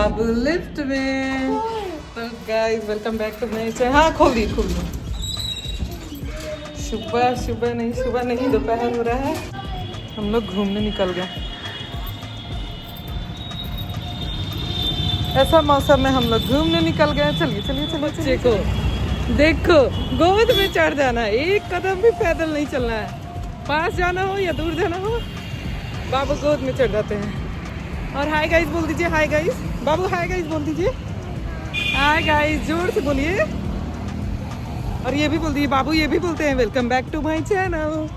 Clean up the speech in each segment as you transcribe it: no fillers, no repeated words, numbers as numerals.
बाबू lift में। तो guys welcome back to my channel. हाँ खोल दी। सुबह नहीं दोपहर हो रहा है, हम लोग घूमने निकल गए। ऐसा मौसम में हम लोग घूमने निकल गए। चलिए बच्चे को देखो, गोद में चढ़ जाना है, एक कदम भी पैदल नहीं चलना है। पास जाना हो या दूर जाना हो, बाबू गोद में चढ़ जाते हैं। और हाय गाइस बोल दीजिए। हाय गाइस बाबू, हाय गाइस बोल दीजिए। हाय गाइस जोर से बोलिए। और ये भी बोल दीजिए, बाबू ये भी बोलते हैं welcome back to my channel.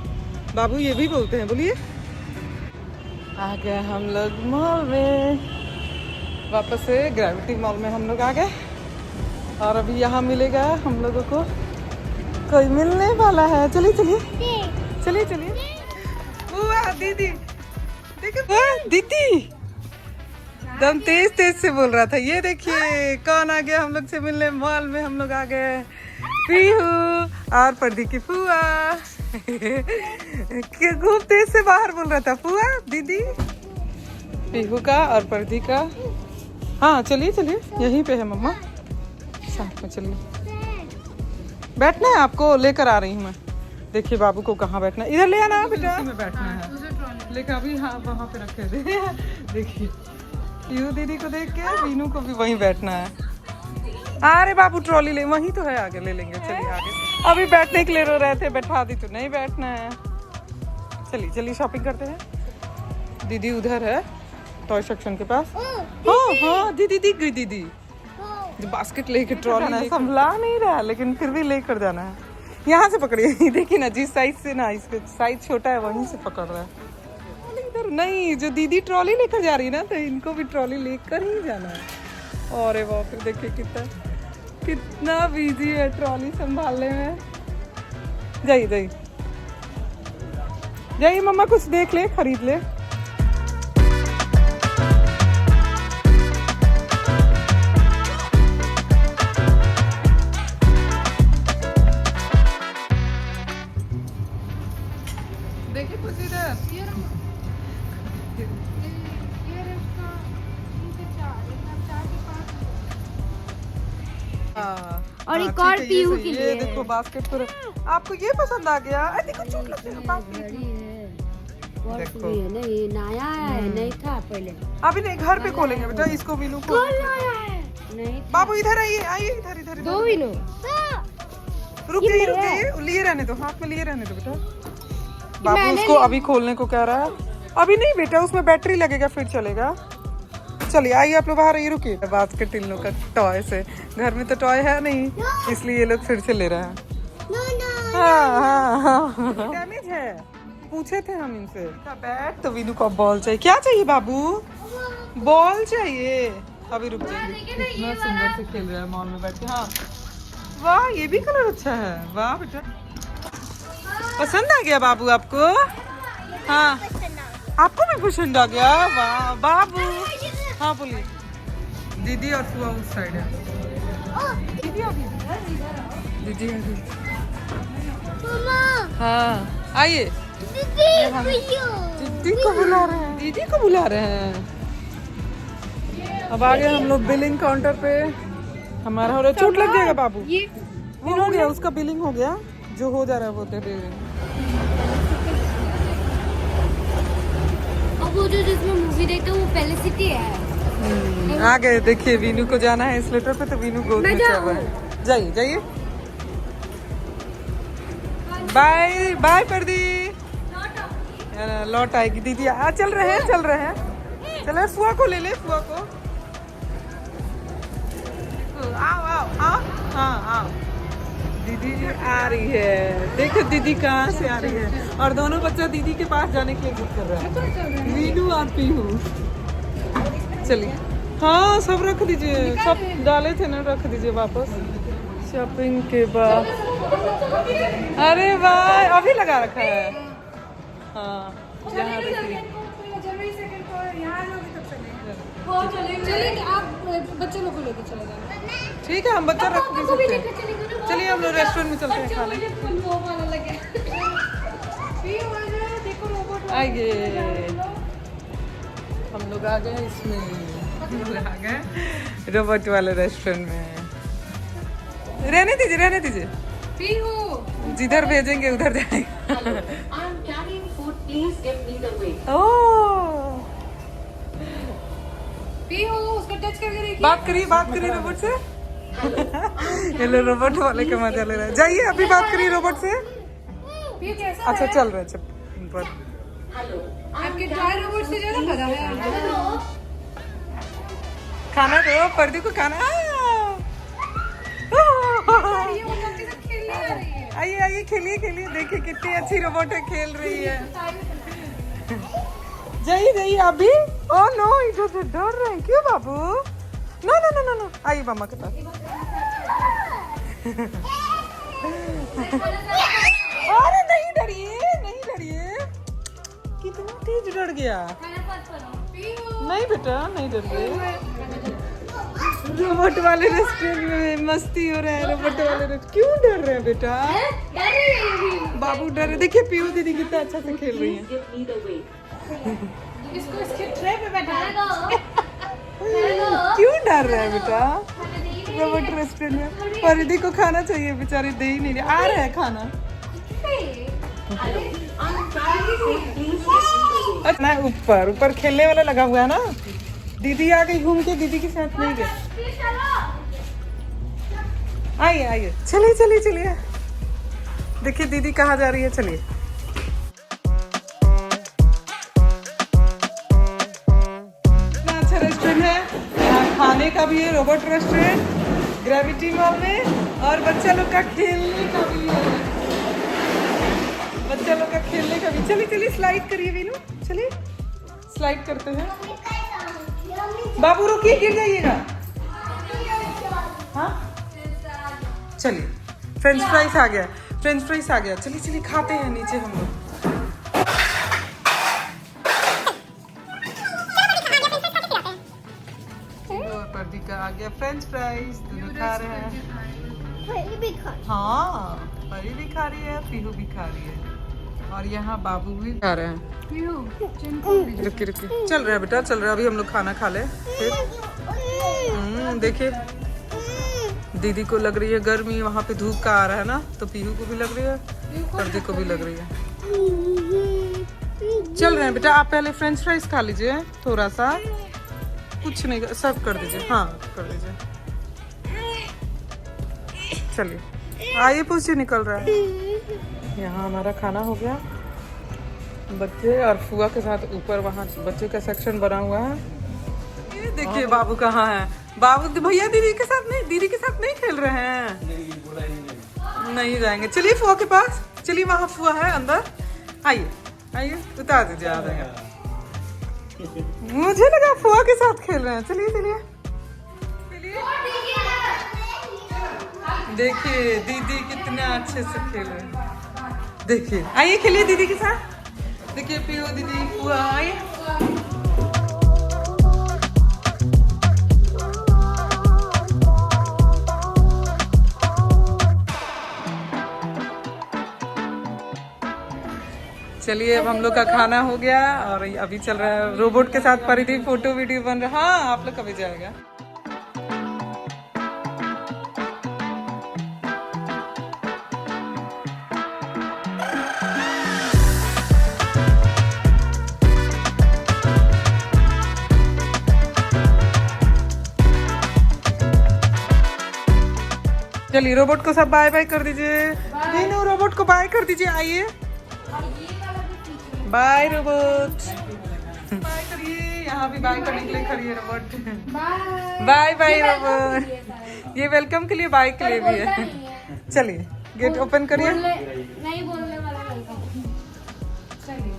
बाबू ये भी बोलते हैं, बोलिए। आ गए हम लोग मॉल में, वापस से ग्रेविटी मॉल में हम लोग आ गए। और अभी यहाँ मिलेगा हम लोगों को, कोई मिलने वाला है। चलिए बुआ दीदी देखो, दीदी दम तेज से बोल रहा था। ये देखिए कौन आ गया हम लोग से मिलने। मॉल में हम लोग आ गए, पीहू और पर्दी की फुआ। खूब तेज से बाहर बोल रहा था, फुआ दीदी पीहू का और पर्दी का। हाँ चलिए यहीं पे है मम्मा, साथ में चलिए। बैठना है आपको, लेकर आ रही हूँ मैं। देखिए बाबू को कहाँ बैठना है, इधर ले आना बेटा। में बैठना है लेकिन अभी हाँ वहाँ पे रखे थे। देखिए पीहू दीदी को देख के वीनू को भी वहीं बैठना है। अरे बाबू ट्रॉली ले, वहीं तो है, आगे ले लेंगे। चलिए आगे से। अभी बैठने के लिए रो रहे थे, बैठा दी तो नहीं बैठना है। चलिए शॉपिंग करते हैं। दीदी उधर है टॉय सेक्शन के पास। हाँ दीदी दिख गई। दीदी बास्केट लेके ट्रॉली संभला नहीं रहा, लेकिन फिर भी लेकर जाना है। यहाँ से पकड़िए। देखिए ना जिस साइज से ना, इसके साइज छोटा है वहीं से पकड़ रहा है। इधर नहीं, जो दीदी ट्रॉली लेकर जा रही है ना, तो इनको भी ट्रॉली लेकर ही जाना है। और वो फिर देखिए कितना बिजी है ट्रॉली संभालने में। जाइए मम्मा, कुछ देख ले, खरीद ले। देखिए कुछ इधर। और एक और पीहू के लिए। ये देखो बास्केट पर। आपको ये पसंद आ गया? देखो चोट लग गया। देखो ये नया है, नहीं था पहले। अभी नहीं, घर पे खोलेंगे बेटा इसको। वीनू को नहीं, बाबू इधर आइए इधर। दो वीनू रुक जाइए, लिए रहने दो, हाथ में लिए रहने दो बेटा। बाबू उसको अभी खोलने को कह रहा है। अभी नहीं बेटा, उसमें बैटरी लगेगा फिर चलेगा। चलिए आइए आप लोग बाहर, ये रुकिए। बास्केट इन लोग का टॉय से, घर में तो टॉय है नहीं, इसलिए ये लोग फिर से ले रहे हैं। हाँ डैमेज है, पूछे थे हम इनसे। बैट तो वीनू को बॉल चाहिए। क्या चाहिए बाबू? बॉल चाहिए। अभी रुक जाइए। कितना सुंदर से खेल रहा है मॉल में बैठ के। हाँ वाह, ये भी कलर अच्छा है। वाह बेटा, पसंद आ गया बाबू आपको? हाँ आपको भी पसंद आ गया? वाह बाबू। हाँ बोलिए। दीदी और फुआ उस साइड है। दीदी आ गई। हाँ आइए। दीदी को बुला रहे हैं। अब आ गए हम लोग बिलिंग काउंटर पे। हमारा हो रहा है, चोट लग जाएगा बाबू। वो हो गया, उसका बिलिंग हो गया, जो हो जा रहा है वो दे रहे हैं। वो जो जिसमें मूवी देखते हैं वो पहले सिटी है। आ गए। देखिए वीनू को जाना है स्लेटर पे, तो वीनू गोद में चल रहा है। जाइए बाय पर्दी। लौट आएगी दीदी। चल रहे हैं। चले फुआ को ले ले, फुआ को। आओ। हाँ दीदी आ रही है। देखो दीदी कहाँ से आ रही है। और दोनों बच्चा दीदी के पास जाने के लिए जिद कर रहा है, वीनू और पीहू। चलिए हाँ सब रख दीजिए, सब डाले थे ना, रख दीजिए वापस। शॉपिंग के बाद अरे वाह, अभी लगा रखा है। हाँ यहाँ देखिए। आप बच्चों लोग को लेकर चले जाना। ठीक है, हम बच्चा रख भी सकते हैं। चलिए हम लोग रेस्टोरेंट में चलते हैं खाने। आइए हम लोग आ गए इसमें। लोग आ गए रोबोट वाले रेस्टोरेंट में। रहने दीजिए पीहू जिधर भेजेंगे उधर जाएगा। I'm carrying food. Please give me the way. ओह, पीहू उसको टच करके देखिए। बात करिए रोबोट से। ये लो रोबोट वाले का मजा ले रहा है। जाइए अभी बात करिए रोबोट से। पीहू कैसा अच्छा है? चल रहा है ऊपर। Hello. आपके टॉय रोबोट से ज्यादा मजा है। खाना दो पर्दी को खाना। ये वो मम्मी से खेलने आ रही है। आइए खेलिए देखिए कितनी अच्छी रोबोट है, खेल रही है। जाइए अभी। ओह नो, इधर से डर रहे हैं क्यों बाबू? नो आइए मामा के पास। अरे नहीं डरिए। कितना तेज डर गया। नहीं बेटा नहीं डरिए। रोबोट वाले रेस्टोरेंट में मस्ती हो रहा है। रोबोट वाले क्यों डर रहे हैं बेटा? बाबू डर रहे। देखिए पीयू दीदी कितना अच्छा से खेल रही है। Give me the way. इसको इसके ट्रे पे बैठा क्यों डर रहा है बेटा? रोबोट रेस्टोरेंट में परिधि को खाना चाहिए, बेचारी दे ही नहीं रही। आ रहा है खाना। I'm carrying food. Please give me the way. ना ऊपर खेलने वाला लगा हुआ है ना। दीदी आ गई घूम के, दीदी के साथ नहीं गए। आइए चलिए। देखिए दीदी कहाँ जा रही है, चलिए। इतना अच्छा रेस्टोरेंट है, यहाँ खाने का भी है। रोबोट रेस्टोरेंट ग्रेविटी मॉल में, और बच्चा लोग का खेलने का भी है। चलिए स्लाइड करिए वीनू, चलिए स्लाइड करते हैं। बाबू रुकिए, गिर जाइएगा। हाँ चलिए, फ्रेंच फ्राइज आ गया। चलिए खाते हैं नीचे हम लोग। पर्दी का आ गया फ्रेंच फ्राइज, दोनों खा रहे हैं। हाँ परी भी खा रही है, पीहू भी खा रही है, और यहाँ बाबू भी खा रहे हैं। रुकिए चल रहा है बेटा, चल रहा है। अभी हम लोग खाना खा ले फिर। देखिए दीदी को लग रही है गर्मी, वहाँ पे धूप का आ रहा है ना, तो पीहू को भी लग रही है, पर्दी को भी लग रही है। चल रहे हैं बेटा, आप पहले फ्रेंच फ्राइज खा लीजिए थोड़ा सा, कुछ नहीं, सर्व कर दीजिए। हाँ कर दीजिए। चलिए आइए, पूछिए निकल रहा है। यहाँ हमारा खाना हो गया। बच्चे और फुआ के साथ ऊपर वहाँ बच्चे का सेक्शन बना हुआ है। ये देखिए बाबू कहाँ है। बाबू भैया दीदी के साथ नहीं खेल रहे हैं। नहीं जाएंगे। चलिए फुआ के पास, चलिए वहाँ फुआ है अंदर। आइए उतार दीजिए, आ जाएगा। मुझे लगा फुआ के साथ खेल रहे हैं। चलिए देखिए दीदी कितना अच्छे से खेल रहे हैं। देखिए आइए खेलिए दीदी के साथ। देखिए पीहू दीदी फुआ आइए। चलिए अब हम लोग का खाना हो गया, और अभी चल रहा है रोबोट के साथ परिधि फोटो वीडियो बन रहा है। हाँ आप लोग कभी जाएगा। चलिए रोबोट को सब बाय बाय कर दीजिए। वीनू रोबोट को बाय कर दीजिए। आइए बाय रोबोट, बाय करिए। यहाँ भी बाय करने के लिए खड़ी है रोबोट। Bye robot. ये वेलकम के लिए, बाय के लिए भी है। चलिए गेट ओपन करिए। नहीं बोलने वाला चलिए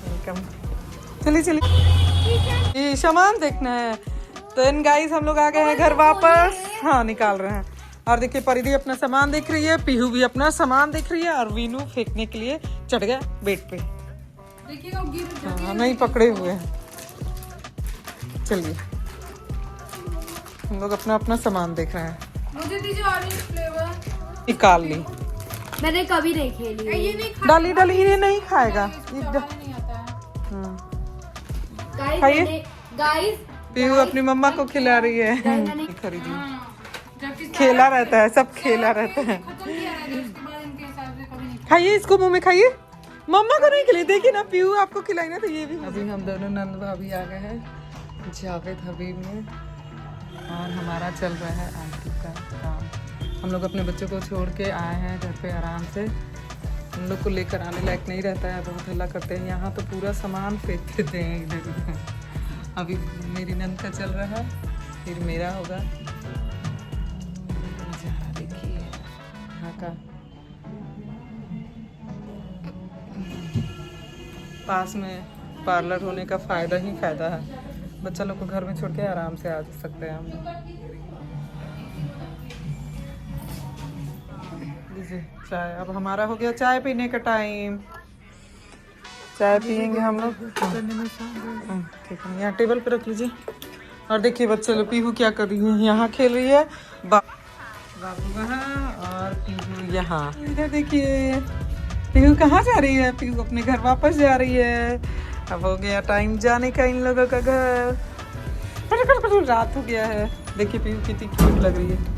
वेलकम। चलिए ये सामान देखना है। तो इन गाइस हम लोग आ गए हैं घर वापस। हाँ निकाल रहे हैं। और देखिए परिधि अपना सामान देख रही है, पीहू भी अपना सामान देख रही है, और वीनू फेंकने के लिए चढ़ गया बेड पे। देखिएगा वो गिर हाँ नहीं पकड़े हुए हैं। चलिए हम लोग अपना अपना सामान देख रहे हैं। मुझे दीजिए ऑरेंज फ्लेवर। निकाल ली। मैंने कभी नहीं खेली। ये नहीं डाली ये नहीं खाएगा। नहीं आता है। हाँ। गाइस खाइए। गाइस पीहू अपनी मम्मा को खिला रही है। खरीदी जबकि खेला रहता है, सब खेला रहता है। खत्म किया रहता है, उसके बाद इनके हिसाब से कभी नहीं खाइए इसको, मुंह में खाइए। मम्मा को नहीं खिलाई, देखिए ना पीहू आपको खिलाई ना, तो ये भी। अभी हम दोनों नंद भाभी आ गए हैं जावेद हबीब में, और हमारा चल रहा है आरती का काम। हम लोग अपने बच्चों को छोड़ के आए हैं घर पे आराम से। हम लोग को लेकर आने लायक नहीं रहता है, बहुत हल्ला करते हैं यहाँ, तो पूरा सामान फेंक देते हैं इधर उधर। अभी मेरी नंद का चल रहा है, फिर मेरा होगा। नजारा देखिए यहाँ का, पास में पार्लर होने का फ़ायदा ही फ़ायदा है। बच्चा लोग को घर में छोड़ के आराम से आ सकते हैं हम लोग। लीजिए चाय, अब हमारा हो गया चाय पीने का टाइम। चाय पियेंगे हम लोग। ठीक है, यहाँ टेबल पे रख लीजिए। और देखिए बच्चे लोग, पीहू क्या कर रही है, यहाँ खेल रही है, बाबू वहाँ और पीहू यहाँ। इधर देखिए पीहू कहाँ जा रही है, पीहू अपने घर वापस जा रही है। अब हो गया टाइम जाने का इन लोगों का घर। रात हो गया है। देखिए पीहू कितनी क्यूट लग रही है।